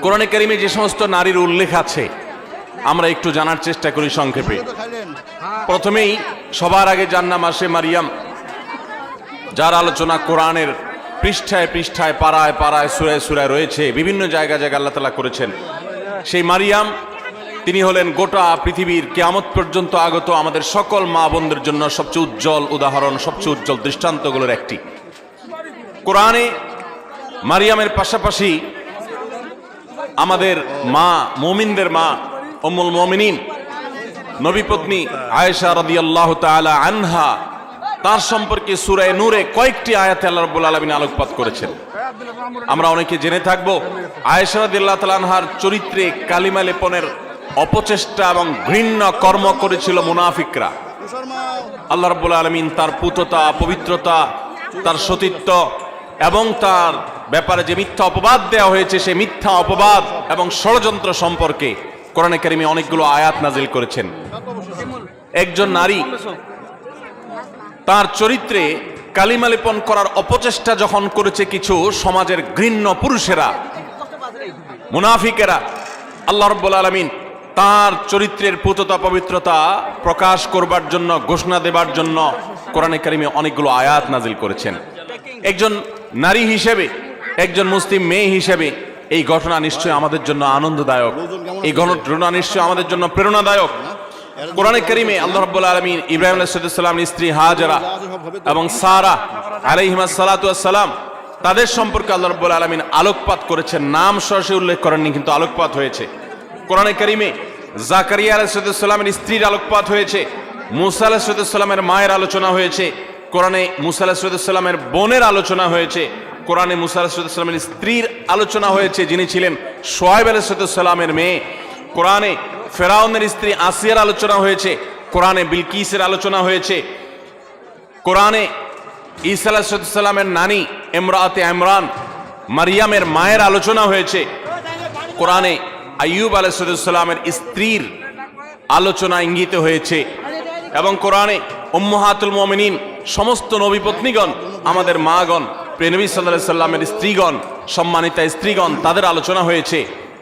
কোরআনে কারিমে যে সমস্ত নারীর উল্লেখ আছে আমরা একটু জানার চেষ্টা করি সংক্ষেপে। প্রথমেই সবার আগে যার নাম আসে মারিয়াম, যার আলোচনা কোরআনের পৃষ্ঠায় পৃষ্ঠায় পাড়ায় পাড়ায় সুরায় সুরায় রয়েছে, বিভিন্ন জায়গায় জায়গায় আল্লাহ তাআলা করেছেন। সেই মারিয়াম তিনি হলেন গোটা পৃথিবীর কিয়ামত পর্যন্ত আগত আমাদের সকল মা বোনদের জন্য সবচেয়ে উজ্জ্বল উদাহরণ, সবচেয়ে উজ্জ্বল দৃষ্টান্তগুলোর একটি। কোরআনে মারিয়ামের পাশাপাশি আমাদের মা, মুমিনদের মা উম্মুল মুমিনিন নবী পত্নী আয়েশা রাদিয়াল্লাহু তাআলা আনহা, তার সম্পর্কে সূরা নূরে কয়েকটি আয়াতে আল্লাহ রাব্বুল আলামিন আলোকপাত করেছেন। আমরা অনেকে জেনে থাকব আয়েশা রাদিয়াল্লাহু তাআলা আনহার চরিত্রে কালিমা লেপনের অপচেষ্টা এবং ঘৃণ্য কর্ম করেছিল মুনাফিকরা। আল্লাহ রাব্বুল আলামিন তার পুততা, পবিত্রতা, তার সতীত্ব এবং তার ব্যাপারে যে মিথ্যা অপবাদ দেওয়া হয়েছে, সেই মিথ্যা অপবাদ এবং ষড়যন্ত্র সম্পর্কে কোরআনে কারিমে অনেকগুলো আয়াত নাজিল করেছেন। একজন নারী তার চরিত্রে কালিমা লেপন করার অপচেষ্টা যখন করেছে কিছু সমাজের ঘৃণ্য পুরুষেরা, মুনাফিকেরা, আল্লাহ রাব্বুল আলামিন তার চরিত্রের পুততা পবিত্রতা প্রকাশ করবার জন্য, ঘোষণা দেবার জন্য কোরআনে কারিমে অনেকগুলো আয়াত নাজিল করেছেন। একজন নারী হিসেবে, একজন মুসলিম মেয়ে হিসেবে এই ঘটনা নিশ্চয়ই আমাদের জন্য আনন্দদায়ক, এই ঘটনা নিশ্চয়ই আমাদের জন্য প্রেরণাদায়ক। কোরআনে কারিমে আল্লাহ রাব্বুল আলামিন ইব্রাহিম আলাইহিস সালামের স্ত্রী হাজেরা এবং সারা আলাইহিমা সালাতু ওয়াস সালাম, তাদের সম্পর্কে আল্লাহ রাব্বুল আলামিন আলোকপাত করেছেন। নাম সরাসরি উল্লেখ করেননি, কিন্তু আলোকপাত হয়েছে। কোরআনে কারিমে জাকারিয়া আলাইহিস সালামের স্ত্রীর আলোকপাত হয়েছে, মুসা আলাইহিস সালামের মায়ের আলোচনা হয়েছে, কোরআনে মুসা আলাইহিস সালামের বোনের আলোচনা হয়েছে, কোরআনে মুসা আলাইহিস সালামের স্ত্রীর আলোচনা হয়েছে যিনি ছিলেন শুআয়ব আলাইহিস সালামের মেয়ে, কোরআনে ফেরাউনের স্ত্রী আসিয়ার আলোচনা হয়েছে, কোরআনে বিলকিসের আলোচনা হয়েছে, কোরআনে ঈসা আলাইহিস সালামের নানি ইমরাতে ইমরান মারিয়ামের মায়ের আলোচনা হয়েছে, কোরআনে আইয়ুব আলাইহিস সালামের স্ত্রীর আলোচনা ইঙ্গিত হয়েছে, এবং কোরআনে উম্মাহাতুল মুমিনিন সমস্ত নবী পত্নীগণ, আমাদের মাগণ, প্রিয় নবী সাল্লাল্লাহু আলাইহি সাল্লামের স্ত্রীগণ, সম্মানিতা স্ত্রীগণ, তাদের আলোচনা হয়েছে।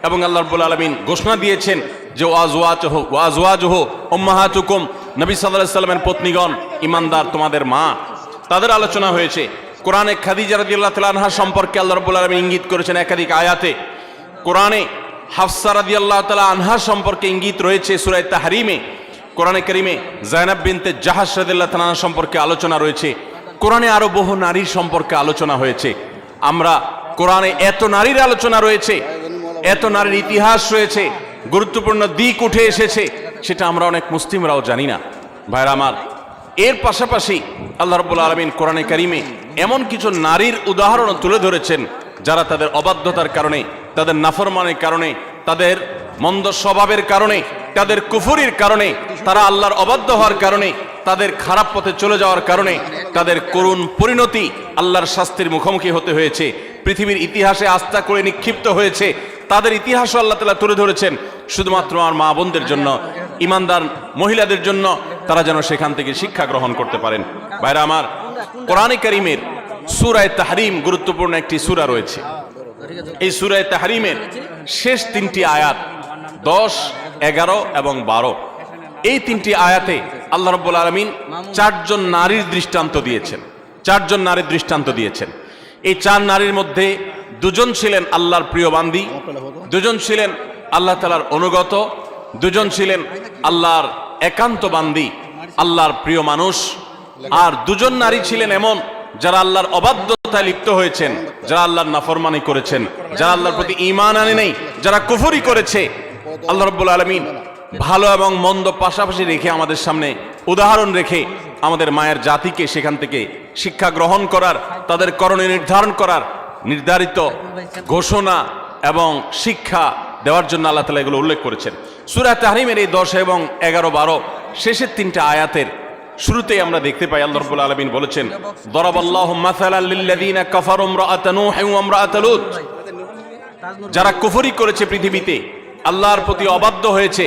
এবং আল্লাহ রাব্বুল আলামিন ঘোষণা দিয়েছেন যে ওয়াজওয়াজুহু উম্মাহাতুকুম, নবী সাল্লাল্লাহু আলাইহি সাল্লামের পত্নীগণ ঈমানদার তোমাদের মা, তাদের আলোচনা হয়েছে। কোরআনে খাদিজা রাদিয়াল্লাহু তাআলা আনহা সম্পর্কে আল্লাহ রাব্বুল আলামিন ইঙ্গিত করেছেন একাধিক আয়াতে। কোরআনে হাফসা রাদিয়াল্লাহু তাআলা আনহা সম্পর্কে ইঙ্গিত রয়েছে সূরা তাহরিমে। কোরআনে কারিমে যায়েনাব বিনতে জাহাশ রাদিয়াল্লাহু তাআলা আনহা সম্পর্কে আলোচনা রয়েছে। কোরআনে আরো বহু নারীর সম্পর্কে আলোচনা হয়েছে। আমরা কোরআনে এত নারীর আলোচনা রয়েছে, এত নারীর ইতিহাস রয়েছে, গুরুত্বপূর্ণ দিক উঠে এসেছে, সেটা আমরা অনেক মুসলিমরাও জানি না। ভাইরা আমার, এর পাশাপাশি আল্লাহ রাব্বুল আলামিন কোরআনে কারিমে এমন কিছু নারীর উদাহরণ তুলে ধরেছেন যারা তাদের অবাধ্যতার কারণে, তাদের নাফরমানের কারণে, তাদের মন্দ স্বভাবের কারণে, তাদের কুফরির কারণে, তারা আল্লাহর অবাধ্য হওয়ার কারণে, তাদের খারাপ পথে চলে যাওয়ার কারণে তাদের করুণ পরিণতি, আল্লাহর শাস্তির মুখোমুখি হতে হয়েছে, পৃথিবীর ইতিহাসে আস্থা করে নিক্ষিপ্ত হয়েছে। তাদের ইতিহাসও আল্লাহ তাআলা তুলে ধরেছেন শুধুমাত্র আমার মা বোনদের জন্য, ইমানদার মহিলাদের জন্য, তারা যেন সেখান থেকে শিক্ষা গ্রহণ করতে পারেন। ভাইরা আমার, কোরআনে কারিমের সূরা তাহরিম গুরুত্বপূর্ণ একটি সূরা রয়েছে। এই সূরা তাহরিমের শেষ তিনটি আয়াত 10, 11 এবং 12, এই তিনটি আয়াতে আল্লাহ রাব্বুল আলামিন চারজন নারীর দৃষ্টান্ত দিয়েছেন। চারজন নারীর দৃষ্টান্ত দিয়েছেন। এই চার নারীর মধ্যে দুজন ছিলেন আল্লাহর প্রিয় বান্দী, দুজন ছিলেন আল্লাহ তাআলার অনুগত, দুজন ছিলেন আল্লাহর একান্ত বান্দী, আল্লাহর প্রিয় মানুষ, আর দুজন নারী ছিলেন এমন যারা আল্লাহর অবাধ্যতায় লিপ্ত হয়েছেন, যারা আল্লাহর নাফরমানি করেছেন, যারা আল্লাহর প্রতি ঈমান আনে নাই, যারা কুফরি করেছে। আল্লাহ রাব্বুল আলামিন ভালো এবং মন্দ পাশাপাশি রেখে আমাদের সামনে উদাহরণ রেখে আমাদের মায়ের জাতিকে সেখান থেকে শিক্ষা গ্রহণ করার, তাদের করণীয় নির্ধারণ করার নির্ধারিত ঘোষণা এবং শিক্ষা দেওয়ার জন্য আল্লাহ তাআলা এগুলো উল্লেখ করেছেন। সূরা তাহরিমের এই 10 এবং 11, 12 শেষের তিনটা আয়াতের শুরুতেই আমরা দেখতে পাই আল্লাহ রাব্বুল আলামিন বলেছেন, দরাবাল্লাহু মাসালাল লিল্লাযিনা কাফারু ইমরাআতা নূহ ওয়া ইমরাআতা লূত, যারা কুফরি করেছে পৃথিবীতে, আল্লাহর প্রতি অবাধ্য হয়েছে,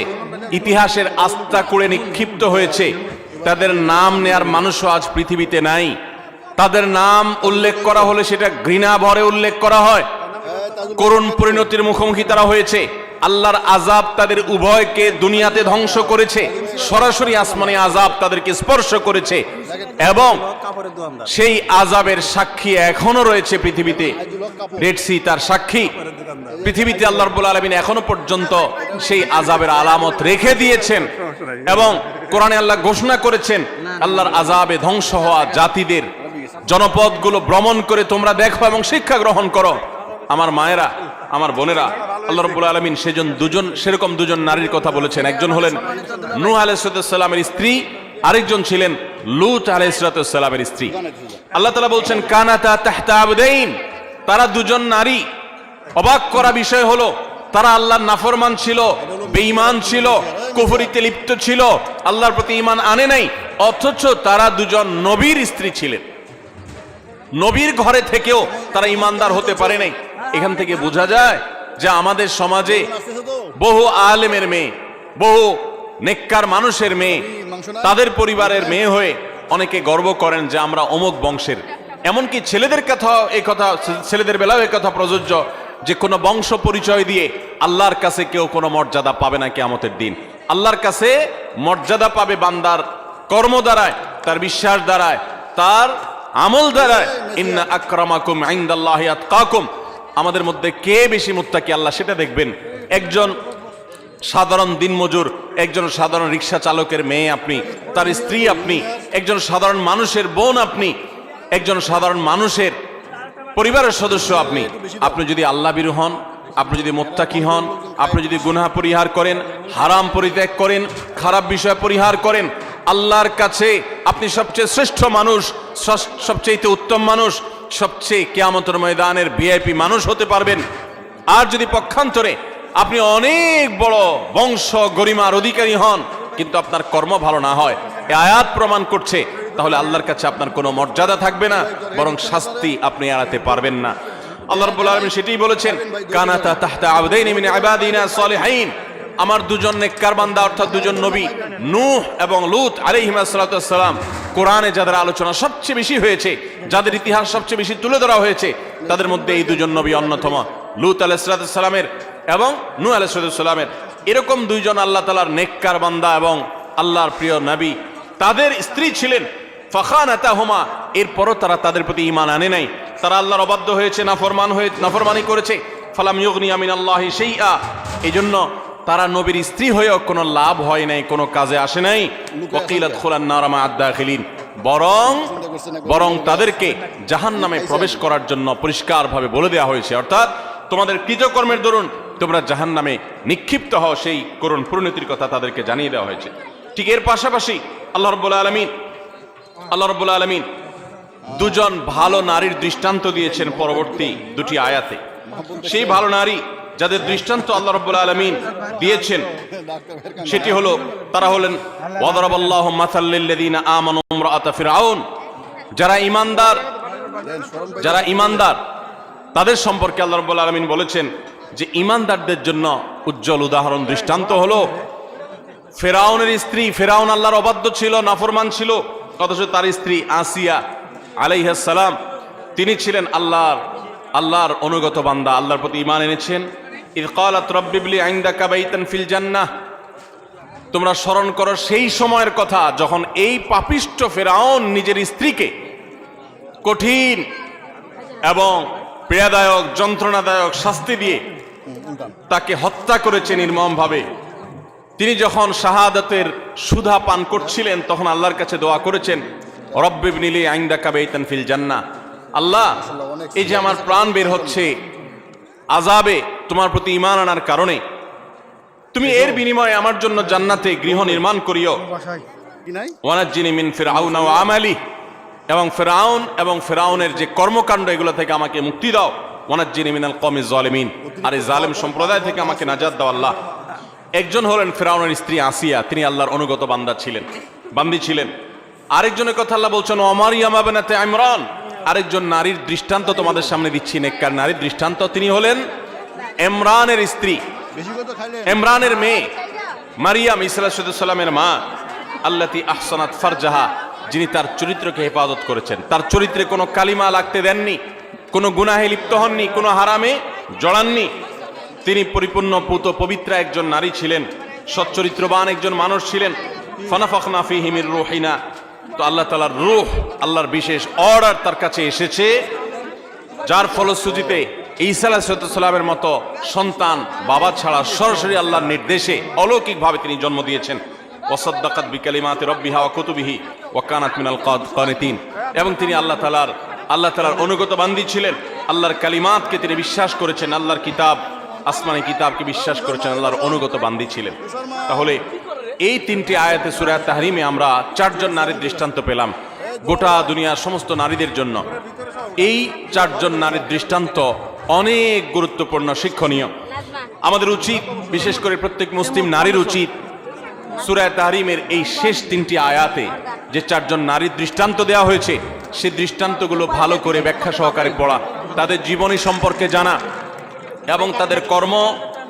ইতিহাসের আস্থা করে নিক্ষিপ্ত হয়েছে, তাদের নাম নেয়ার মানুষও আজ পৃথিবীতে নাই। তাদের নাম উল্লেখ করা হলে সেটা ঘৃণা ভরে উল্লেখ করা হয়। করুণ পরিণতির মুখোমুখি তারা হয়েছে। আল্লাহর আযাব তাদের উভয়কে দুনিয়াতে ধ্বংস করেছে, সরাসরি আসমানে আযাব তাদেরকে স্পর্শ করেছে, এবং সেই আযাবের সাক্ষী এখনো রয়েছে পৃথিবীতে। রেড সি তার সাক্ষী। পৃথিবীতে আল্লাহ রাব্বুল আলামিন এখনো পর্যন্ত সেই আযাবের আলামত রেখে দিয়েছেন, এবং কোরআনে আল্লাহ ঘোষণা করেছেন আল্লাহর আযাবে ধ্বংস হওয়া জাতিদের জনপদগুলো ভ্রমণ করে তোমরা দেখো এবং শিক্ষা গ্রহণ করো। আমার মায়েরা, আমার বোনেরা, আল্লাহ রাব্বুল আলামিন সেরকম দুজন নারীর কথা বলেছেন। একজন হলেন নূহ আলাইহিস সালামের স্ত্রী, আরেকজন ছিলেন লূত আলাইহিস সালামের স্ত্রী। আল্লাহ তাআলা বলছেন কানাতা তাহতা আবদাইন, তারা দুজন নারী। অবাক করা বিষয় হলো তারা আল্লাহর নাফরমান ছিল, বেঈমান ছিল, কুফরিতে লিপ্ত ছিল, আল্লাহর প্রতি ঈমান আনে নাই, অথচ তারা দুজন নবীর স্ত্রী ছিলেন। নবীর ঘরে থেকেও তারা ঈমানদার হতে পারে নাই। এখান থেকে বোঝা যায় যে আমাদের সমাজে বহু আলেমের মেয়ে, বহু নেককার মানুষের মেয়ে, তাদের পরিবারের মেয়ে হয়ে অনেকে গর্ব করেন যে আমরা অমুক বংশের। এমনকি ছেলেদের বেলাও এই কথা প্রযোজ্য যে কোনো বংশ পরিচয় দিয়ে আল্লাহর কাছে কেউ কোনো মর্যাদা পাবে না কিয়ামতের দিন। আল্লাহর কাছে মর্যাদা পাবে বান্দার কর্ম দ্বারায়, তার বিশ্বাস দ্বারায়, তার আমল দ্বারায়। ইন্না আকরামাকুম ইনদাল্লাহি আতকাকুম, আমাদের মধ্যে কে বেশি মুত্তাকি আল্লাহ সেটা দেখবেন। একজন সাধারণ দিনমজুর, একজন সাধারণ রিক্সা চালকের মেয়ে আপনি, তার স্ত্রী আপনি, একজন সাধারণ মানুষের বোন আপনি, একজন সাধারণ মানুষের পরিবারের সদস্য আপনি। আপনি যদি আল্লাহ ভীরু হন, আপনি যদি মুত্তাকি হন, আপনি যদি গুনাহ পরিহার করেন, হারাম পরিত্যাগ করেন, খারাপ বিষয় পরিহার করেন, আল্লাহর কাছে আপনি সবচেয়ে শ্রেষ্ঠ মানুষ, সবচেয়ে উত্তম মানুষ, সবচেয়ে কিয়ামতের ময়দানের ভিআইপি মানুষ হতে পারবেন। আর যদি পক্ষান্তরে আপনি অনেক বড় বংশ গরিমার অধিকারী হন, কিন্তু আপনার কর্ম ভালো না হয়, এই আয়াত প্রমাণ করছে, তাহলে আল্লাহর কাছে আপনার কোনো মর্যাদা থাকবে না, বরং শাস্তি আপনি এড়াতে পারবেন না। আল্লাহ রাব্বুল আলামিন সেটাই বলেছেন কানাতা তাহতা আবদাইন মিন ইবাদিনা সালিহিন, আমার দুজন নেককার বান্দা অর্থাৎ দুজন নবী নূহ এবং লূত আলাইহিস সালাম, কোরআনে যাদের আলোচনা সবচেয়ে বেশি হয়েছে, যাদের ইতিহাস সবচেয়ে বেশি তুলে ধরা হয়েছে, তাদের মধ্যে এই দুজন নবী অন্যতম। লূত আলাইহিস সালামের এবং নূহ আলাইহিস সালামের এরকম দুইজন আল্লাহ তাআলার নেককার বান্দা এবং আল্লাহর প্রিয় নবী, তাদের স্ত্রী ছিলেন ফাখানাতাহুমা, এরপরও তারা তাদের প্রতি ঈমান আনে নাই, তারা আল্লাহর অবাধ্য হয়েছে, নাফরমানি করেছে। ফালাম ইউগনিয়া মিনাল্লাহি শাইআ, এজন্য তারা নবীর স্ত্রী হয়েও কোনো লাভ হয় নাই, কোনো কাজে আসে নাই। ওয়াকিলাত খুলান নারা মা আদ-দাখিলিন, বরং তাদেরকে জাহান্নামে প্রবেশ করার জন্য পরিষ্কারভাবে বলে দেওয়া হয়েছে, অর্থাৎ তোমাদের কৃতকর্মের দরুন তোমরা জাহান্নামে নিক্ষিপ্ত হও, সেই করুণ পরিণতির কথা তাদেরকে জানিয়ে দেওয়া হয়েছে। ঠিক এর পাশাপাশি আল্লাহ রাব্বুল আলামিন দুজন ভালো নারীর দৃষ্টান্ত দিয়েছেন পরবর্তী দুটি আয়াতে। সেই ভালো নারী যাদের দৃষ্টান্ত আল্লাহ রাব্বুল আলামিন দিয়েছেন সেটি হলো, তারা হলেন ওয়াদারাবাল্লাহু মাসাল লিল্লাযিনা আমানু ইমরাআতা ফিরআউন, যারা ঈমানদার তাদের সম্পর্কে আল্লাহ রাব্বুল আলামিন বলেছেন যে ঈমানদারদের জন্য উজ্জ্বল উদাহরণ দৃষ্টান্ত হলো ফিরআউনের স্ত্রী। ফিরআউন আল্লাহর অবাধ্য ছিল, নাফরমান ছিল, অথচ তার স্ত্রী আসিয়া আলাইহিস সালাম তিনি ছিলেন আল্লাহর অনুগত বান্দা, আল্লাহর প্রতি ঈমান এনেছেন। ইয ক্বালাত রাব্বি ইবলি ইনদাকা বাইতান ফিল জান্নাহ, তোমরা স্মরণ করো সেই সময়ের কথা যখন এই পাপিষ্ঠ ফিরআউন নিজের স্ত্রীকে কঠিন এবং পীড়াদায়ক যন্ত্রণাদায়ক শাস্তি দিয়ে তাকে হত্যা করেছে নির্মমভাবে। তিনি যখন শাহাদাতের সুধা পান করছিলেন তখন আল্লাহর কাছে দোয়া করেছেন রব্বি ইবনি লি ইনদাকা বাইতান ফিল জান্নাহ, আল্লাহ এই যে আমার প্রাণ বের হচ্ছে আযাবে তোমার প্রতি ঈমান আনার কারণে, তুমি এর বিনিময়ে আমার জন্য জান্নাতে গৃহ নির্মাণ করিও। ওয়ানাজ্জিনি মিন ফিরআউনা ওয়া আমালি, এবং ফিরআউনের যে কর্মকাণ্ড এগুলো থেকে আমাকে মুক্তি দাও। ওয়ানাজ্জিনি মিনাল কওমিজ জালিমিন, আর এই জালেম সম্প্রদায় থেকে আমাকে নাজাত দাও আল্লাহ। একজন হলেন ফিরআউনের স্ত্রী আসিয়া, তিনি আল্লাহর অনুগত বান্দি ছিলেন। আরেকজনের কথা আল্লাহ বলছেন ওয়া মারইয়াম বিনতে ইমরান, আরেকজন নারীর দৃষ্টান্ত তোমাদের সামনে দিচ্ছি, নেককার নারীর দৃষ্টান্ত। তিনি হলেন ইমরানের স্ত্রী, ইমরানের মেয়ে মারিয়াম ঈসা আলাইহিস সালামের মা, আল্লাতী আহসানাত ফারজাহা, যিনি তার চরিত্রকে হেফাজত করেছেন, তার চরিত্রে কোনো কালিমা লাগতে দেননি, কোনো গুনাহে লিপ্ত হননি, কোনো হারামে জড়াননি। তিনি পরিপূর্ণ পুত পবিত্র একজন নারী ছিলেন, সচ্চরিত্রবান একজন মানুষ ছিলেন। ফানাফাখনা ফীহি মির রূহিনা, তো আল্লাহ তাআলার রূহ, আল্লাহর বিশেষ অর্ডার তার কাছে এসেছে, যার ফলশ্রুতিতে ঈসা আলাইহিস সালামের মতো সন্তান বাবা ছাড়া সরাসরি আল্লাহর নির্দেশে অলৌকিকভাবে তিনি জন্ম দিয়েছেন। ওয়াসাদ্দাকাত বিকালিমাতি রাব্বিহা ওয়া কুতুবিহি ওয়া কানাত মিনাল কানিতিন, এবং তিনি আল্লাহ তাআলার অনুগত বান্দী ছিলেন। আল্লাহর কালিমাতকে তিনি বিশ্বাস করেছেন, আল্লাহর কিতাব, আসমানি কিতাবকে বিশ্বাস করেছেন, আল্লাহর অনুগত বান্দী ছিলেন। তাহলে এই তিনটি আয়াতে সূরা তাহরিমে আমরা চারজন নারীর দৃষ্টান্ত পেলাম গোটা দুনিয়ার সমস্ত নারীদের জন্য। এই চারজন নারীর দৃষ্টান্ত অনেক গুরুত্বপূর্ণ, শিক্ষণীয়। আমাদের উচিত, বিশেষ করে প্রত্যেক মুসলিম নারীর উচিত, সূরা তাহরিমের এই শেষ তিনটি আয়াতে যে চারজন নারীর দৃষ্টান্ত দেওয়া হয়েছে, সেই দৃষ্টান্তগুলো ভালো করে ব্যাখ্যা সহকারে পড়া, তাদের জীবনী সম্পর্কে জানা এবং তাদের কর্ম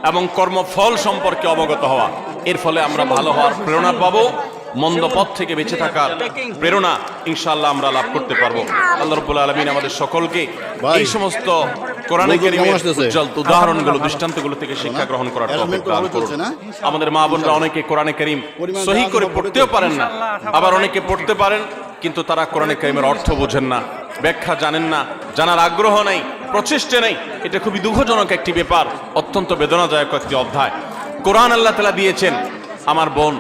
এবং কর্মফল সম্পর্কে অবগত হওয়া। এর ফলে আমরা ভালো হওয়ার প্রেরণা পাবো, মন্দ পথ থেকে বেঁচে থাকার প্রেরণা ইনশাআল্লাহ আমরা লাভ করতে পারবো। আল্লাহ রাব্বুল আলামিন আমাদের সকলকে এই সমস্ত কোরআনে কারীমের উজ্জ্বল উদাহরণগুলো, দৃষ্টান্তগুলো থেকে শিক্ষা গ্রহণ করার তৌফিক দান করুন। আমাদের মা বোনরা অনেকে কোরআনে কারীম সহি করে পড়তেও পারেন না, আবার অনেকে পড়তে পারেন কিন্তু তারা কোরআনে কারীমের অর্থ বোঝেন না, ব্যাখ্যা জানেন না, জানার আগ্রহ নেই, প্রচেষ্টা নেই। এটা খুবই দুঃখজনক একটি ব্যাপার, অত্যন্ত বেদনাদায়ক একটি অধ্যায়। কোরআন আল্লাহ তাআলা দিয়েছেন, আমার বোন,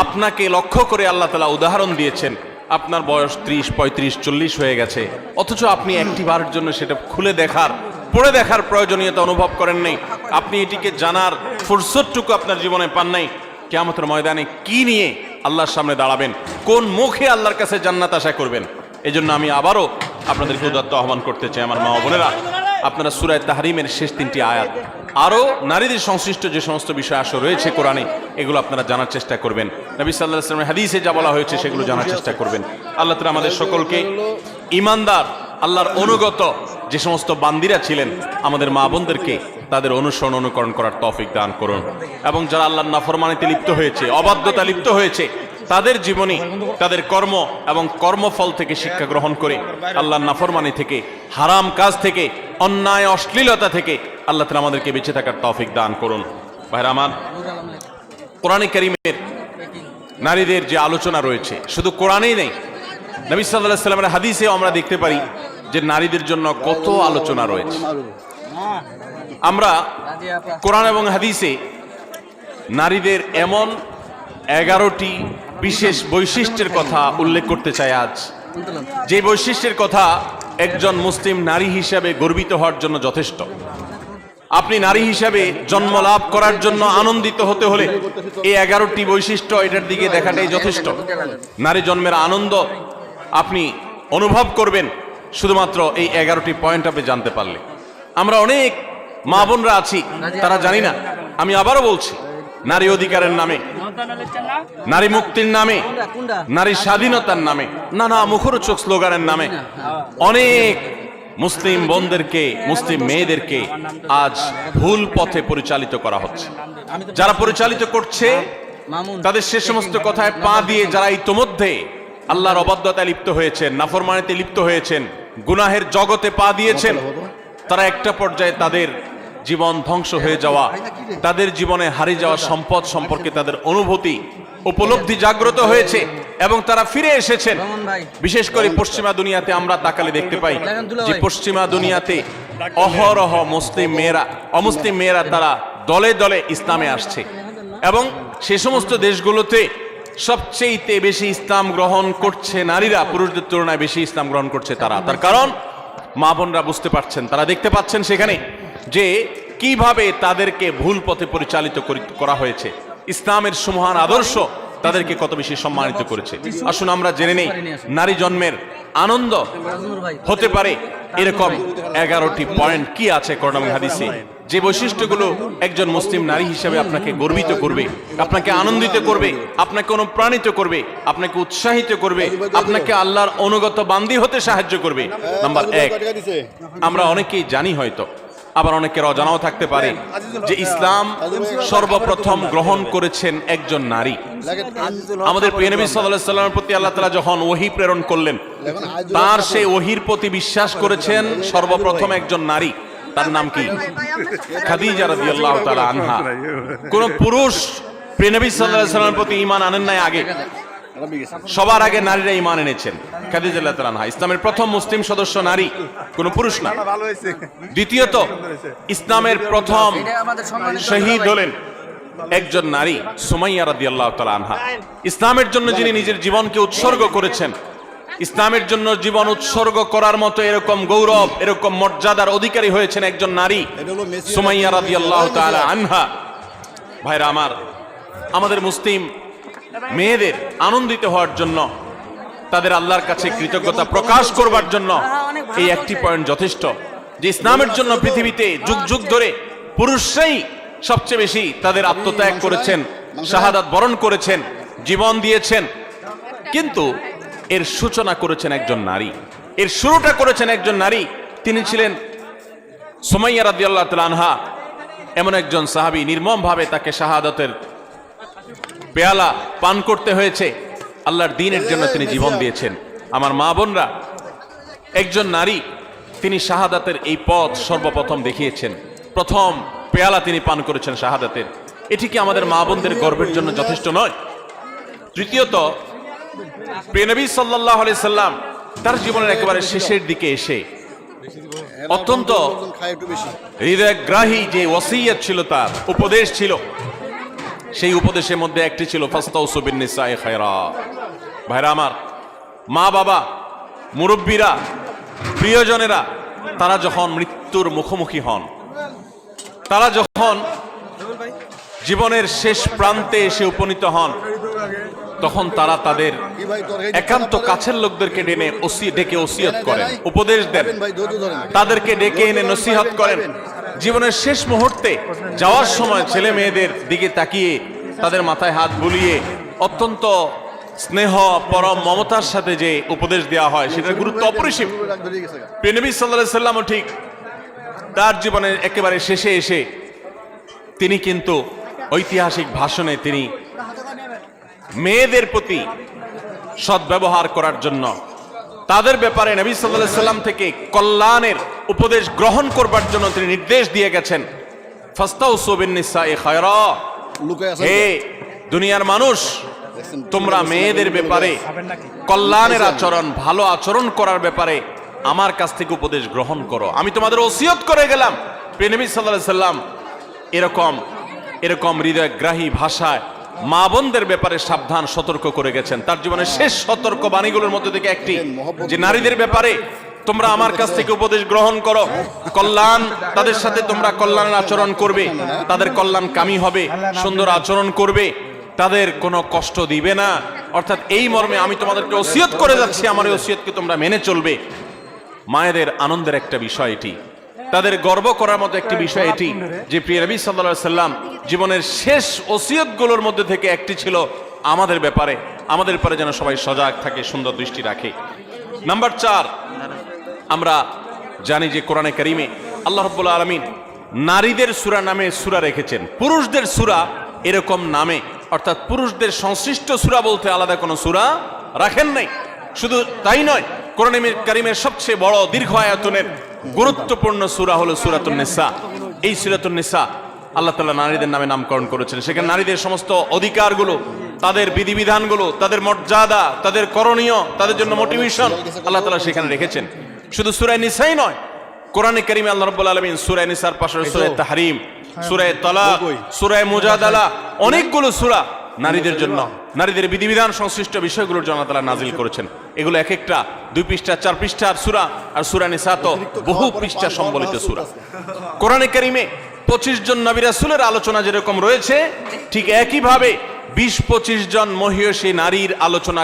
আপনাকে লক্ষ্য করে আল্লাহ তাআলা উদাহরণ দিয়েছেন। আপনার বয়স 30, 35, 40 হয়ে গেছে, অথচ আপনি একটি বারের জন্য সেটা খুলে দেখার, পড়ে দেখার প্রয়োজনীয়তা অনুভব করেন নাই। আপনি এটিকে জানার ফুরসতটুকু আপনার জীবনে পান নাই। কিয়ামতের ময়দানে কি নিয়ে আল্লাহর সামনে দাঁড়াবেন, কোন মুখে আল্লাহর কাছে জান্নাত আশা করবেন? এজন্য আমি আবারও আপনাদেরকে উদাত্ত আহ্বান করতে চাই, আমার মা বোনেরা, আপনারা সূরা তাহরিমের শেষ তিনটি আয়াত, আরও নারীদের সংশ্লিষ্ট যে সমস্ত বিষয় আসো রয়েছে কোরআনে, এগুলো আপনারা জানার চেষ্টা করবেন। নবী সাল্লাল্লাহু আলাইহি ওয়াসাল্লামের হাদিসে যা বলা হয়েছে সেগুলো জানার চেষ্টা করবেন। আল্লাহ তাআলা আমাদের সকলকে ঈমানদার, আল্লাহর অনুগত যে সমস্ত বান্দিরা ছিলেন, আমাদের মা বোনদেরকে তাদের অনুসরণ অনুকরণ করার তৌফিক দান করুন। এবং যারা আল্লাহর নাফরমানিতে লিপ্ত হয়েছে, অবাধ্যতা লিপ্ত হয়েছে, তাদের জীবনী, তাদের কর্ম এবং কর্মফল থেকে শিক্ষা গ্রহণ করে আল্লাহর নাফরমানি থেকে, হারাম কাজ থেকে, অন্যায় অশ্লীলতা থেকে আল্লাহ তাআলা আমাদেরকে বেঁচে থাকার তৌফিক দান করুন। ভাইরা আমার, কোরআনে কারীমের নারীদের যে আলোচনা রয়েছে শুধু কোরআনেই নেই, নবী সাল্লাল্লাহু আলাইহি ওয়াসাল্লামের হাদিসেও আমরা দেখতে পারি যে নারীদের জন্য কত আলোচনা রয়েছে। আমরা কোরআন এবং হাদিসে নারীদের এমন 11টি বিশেষ বৈশিষ্ট্যের কথা উল্লেখ করতে চাই আজ, যে বৈশিষ্ট্যের কথা একজন মুসলিম নারী হিসাবে গর্বিত হওয়ার জন্য যথেষ্ট। আপনি নারী হিসাবে জন্ম লাভ করার জন্য আনন্দিত হতে হলে এই 11টি বৈশিষ্ট্য, এটার দিকে দেখাটাই যথেষ্ট। নারী জন্মের আনন্দ আপনি অনুভব করবেন শুধুমাত্র এই 11টি পয়েন্ট আপনি জানতে পারলে। আমরা অনেক মা বোনরা আছি, তারা জানি না। আমি আবারও বলছি, নারী অধিকারের নামে, নারী মুক্তির নামে, নারী স্বাধীনতার নামে, নানা মুখরোচক স্লোগানের নামে অনেক মুসলিম বোনদেরকে, মুসলিম মেয়েদেরকে আজ ভুল পথে পরিচালিত করা হচ্ছে। যারা পরিচালিত করছে তাদের সে সমস্ত কথায় পা দিয়ে যারা ইতোমধ্যে আল্লাহর অবাধ্যতায় লিপ্ত হয়েছেন, নাফরমানিতে লিপ্ত হয়েছেন, গুনাহের জগতে পা দিয়েছেন, তারা একটা পর্যায়ে তাদের জীবন ধ্বংস হয়ে যাওয়া, তাদের জীবনে হারিয়ে যাওয়া সম্পদ সম্পর্কে তাদের অনুভূতি, উপলব্ধি জাগ্রত হয়েছে এবং তারা ফিরে এসেছেন। বিশেষ করে পশ্চিমা দুনিয়াতে আমরা তাকালে দেখতে পাই যে পশ্চিমা দুনিয়াতে অহরহ মুসলিম মেয়েরা, অমুসলিম মেয়েরা তারা দলে দলে ইসলামে আসছে এবং সে সমস্ত দেশগুলোতে সবচেয়ে বেশি ইসলাম গ্রহণ করছে নারীরা, পুরুষদের তুলনায় বেশি ইসলাম গ্রহণ করছে তারা। তার কারণ মা বোনরা বুঝতে পারছেন, তারা দেখতে পাচ্ছেন সেখানে যে কিভাবে তাদেরকে ভুল পথে পরিচালিত করা হয়েছে। ইসলামের সুমহান আদর্শ তাদেরকে কত বেশি সম্মানিত করেছে। আসুন আমরা জেনে নেই নারী জন্মের আনন্দ হতে পারে এরকম 11টি পয়েন্ট কি আছে কোরআন এবং হাদিসে, যে বৈশিষ্ট্যগুলো একজন মুসলিম নারী হিসেবে আপনাকে গর্বিত করবে, আপনাকে আনন্দিত করবে, আপনাকে অনুপ্রাণিত করবে, আপনাকে উৎসাহিত করবে, আপনাকে আল্লাহর অনুগত বান্দী হতে সাহায্য করবে। নাম্বার 1, আমরা অনেকেই জানি হয়তো, আবার অনেকের অজানাও থাকতে পারে যে ইসলাম সর্বপ্রথম গ্রহণ করেছেন একজন নারী। আমাদের প্রিয় নবী সাল্লাল্লাহু আলাইহি ওয়াসাল্লামের প্রতি আল্লাহ তাআলা যখন ওহী প্রেরণ করলেন, তার সেই ওহীর প্রতি বিশ্বাস করেছেন সর্বপ্রথম একজন নারী। তার নাম কি? খাদিজা রাদিয়াল্লাহু তাআলা আনহা। কোন পুরুষ প্রিয় নবী সাল্লাল্লাহু আলাইহি ওয়াসাল্লামের প্রতি ঈমান আনেন নাই আগে, সবার আগে নারীরা ঈমান এনেছেন। খাদিজা রাদিয়াল্লাহু তাআলা আনহা ইসলামের প্রথম মুসলিম সদস্য নারী, কোন পুরুষ না। দ্বিতীয়ত, ইসলামের প্রথম শহীদ হলেন একজন নারী, সুমাইয়া রাদিয়াল্লাহু তাআলা আনহা। ইসলামের জন্য যিনি নিজের জীবনকে উৎসর্গ করেছেন, ইসলামের জন্য জীবন উৎসর্গ করার মতো এরকম গৌরব, এরকম মর্যাদার অধিকারী হয়েছেন একজন নারী, সুমাইয়া রাদিয়াল্লাহু তাআলা আনহা। ভাইরা আমার, আমাদের মুসলিম মেয়েদের আনন্দিত হওয়ার জন্য, তাদের আল্লাহর কাছে কৃতজ্ঞতা প্রকাশ করবার জন্য এই একটি পয়েন্ট যথেষ্ট, যে ইসলামের জন্য পৃথিবীতে যুগ যুগ ধরে পুরুষরাই সবচেয়ে বেশি তাদের আত্মত্যাগ করেছেন, শাহাদাত বরণ করেছেন, জীবন দিয়েছেন, কিন্তু এর সূচনা করেছেন একজন নারী, এর শুরুটা করেছেন একজন নারী। তিনি ছিলেন সুমাইয়া রাদিয়াল্লাহু তাআলা আনহা, এমন একজন সাহাবী, নির্মমভাবে তাকে শাহাদাতের পেয়ালা পান করতে হয়েছে। আল্লাহর দ্বীনের জন্য তিনি জীবন দিয়েছেন। আমার মা বোনরা, একজন নারী, তিনি শাহাদাতের এই পথ সর্বপ্রথম দেখিয়েছেন, প্রথম পেয়ালা তিনি পান করেছেন শাহাদাতের। এটি কি আমাদের মা বোনদের গর্বের জন্য যথেষ্ট নয়? তৃতীয়ত, প্রিয় নবী সাল্লাল্লাহু আলাইহি সাল্লাম তার জীবনের একেবারে শেষের দিকে এসে অত্যন্ত হৃদয়গ্রাহী যে ওসিয়ত ছিল, তার উপদেশ ছিল, সেই উপদেশের মধ্যে একটি ছিল ফাস্তাউসু বিন-নিসাই খায়রা। ভাইরা আমার, মা বাবা, মুরব্বীরা, প্রিয়জনেরা, তারা যখন মৃত্যুর মুখোমুখি হন, তারা যখন জীবনের শেষ প্রান্তে এসে উপনীত হন, তখন তারা তাদের একান্ত কাছের লোকদেরকে ডেকে ওসিয়ত করেন, উপদেশ দেন, তাদেরকে ডেকে এনে নসিহত করেন। জীবনের শেষ মুহূর্তে যাওয়ার সময় ছেলে মেয়েদের দিকে তাকিয়ে তাদের মাথায় হাত বুলিয়ে অত্যন্ত স্নেহ, পরম মমতার সাথে যে উপদেশ দেওয়া হয়, সেটার গুরুত্ব অপরিসীম। প্রিয় নবী সাল্লাল্লাহু আলাইহি সাল্লামও ঠিক তার জীবনের একেবারে শেষে এসে তিনি কিন্তু ঐতিহাসিক ভাষণে তিনি মেয়েদের প্রতি সদ্ব্যবহার করার জন্য, তাদের ব্যাপারে নবী সাল্লাল্লাহু আলাইহি সাল্লাম থেকে কল্যাণের উপদেশ গ্রহণ করবার জন্য তিনি নির্দেশ দিয়ে গেছেন, ফাস্তাউসু বিন-নিসাই খায়রা। হে দুনিয়ার মানুষ, তোমরা মেয়েদের ব্যাপারে কল্যাণের আচরণ, ভালো আচরণ করার ব্যাপারে আমার কাছ থেকে উপদেশ গ্রহণ করো। আমি তোমাদের ওসিয়ত করে গেলাম। প্রিয় নবী সাল্লাল্লাহু আলাইহি সাল্লাম এরকম হৃদয়গ্রাহী ভাষায় মা বোনদের ব্যাপারে সাবধান, সতর্ক করে গেছেন। তার জীবনের শেষ সতর্ক বাণীগুলোর মধ্যে থেকে একটি, যে নারীদের ব্যাপারে তোমরা আমার কাছ থেকে উপদেশ গ্রহণ করো, কল্যাণ, তাদের সাথে তোমরা কল্যাণের আচরণ করবে, তাদের কল্যাণ কামী হবে, সুন্দর আচরণ করবে, তাদের কোনো কষ্ট দিবে না। অর্থাৎ এই মর্মে আমি তোমাদেরকে ওসিয়ত করে যাচ্ছি, আমার এই ওসিয়তকে তোমরা মেনে চলবে। মায়েদের আনন্দের একটা বিষয় এটি, তাদের গর্ব করার মতো একটি বিষয় এটি, যে প্রিয় নবী সাল্লাল্লাহু আলাইহি সাল্লাম জীবনের শেষ ওসিয়তগুলোর মধ্যে থেকে একটি ছিল আমাদের ব্যাপারে যেন সবাই সজাগ থাকে, সুন্দর দৃষ্টি রাখে। নাম্বার 4, আমরা জানি যে কোরআনে কারিমে আল্লাহ রাব্বুল আলামিন নারীদের সূরা নামে সূরা রেখেছেন, পুরুষদের সূরা এরকম নামে, অর্থাৎ পুরুষদের সংশ্লিষ্ট সূরা বলতে আলাদা কোনো সূরা রাখেন নাই। শুধু তাই নয়, কোরআনে কারিমের সবচেয়ে বড় দীর্ঘ আয়াতনের গুরুত্বপূর্ণ সূরা হলো সূরাতুন নিসা। এই সূরাতুন নিসা আল্লাহ তাআলা নারীদের নামে নামকরণ করেছেন। সেখানে নারীদের সমস্ত অধিকারগুলো, তাদের বিধিবিধানগুলো, তাদের মর্যাদা, তাদের করণীয়, তাদের জন্য মোটিভেশন আল্লাহ তাআলা সেখানে রেখেছেন। শুধু সূরা নিসাই নয়, কোরআনে কারিমে আল্লাহ রাব্বুল আলামিন সূরা নিসার পাশে সূরা তাহরিম, সূরা তালাক, সূরা মুজাদালা, অনেকগুলো সূরা নারীদের জন্য, নারীদের বিধিবিধান সংশ্লিষ্ট বিষয়গুলোর জন্য তাআলা নাজিল করেছেন। এগুলো এক একটা 2 পৃষ্ঠা 4 পৃষ্ঠার সূরা, আর সূরা নিসা তো বহু পৃষ্ঠা সম্বলিত সূরা। কোরআনে কারিমে 25 জন নবী রাসূলের আলোচনা যেরকম রয়েছে, ঠিক একইভাবে 20-25 জন মহিয়সী নারীর আলোচনা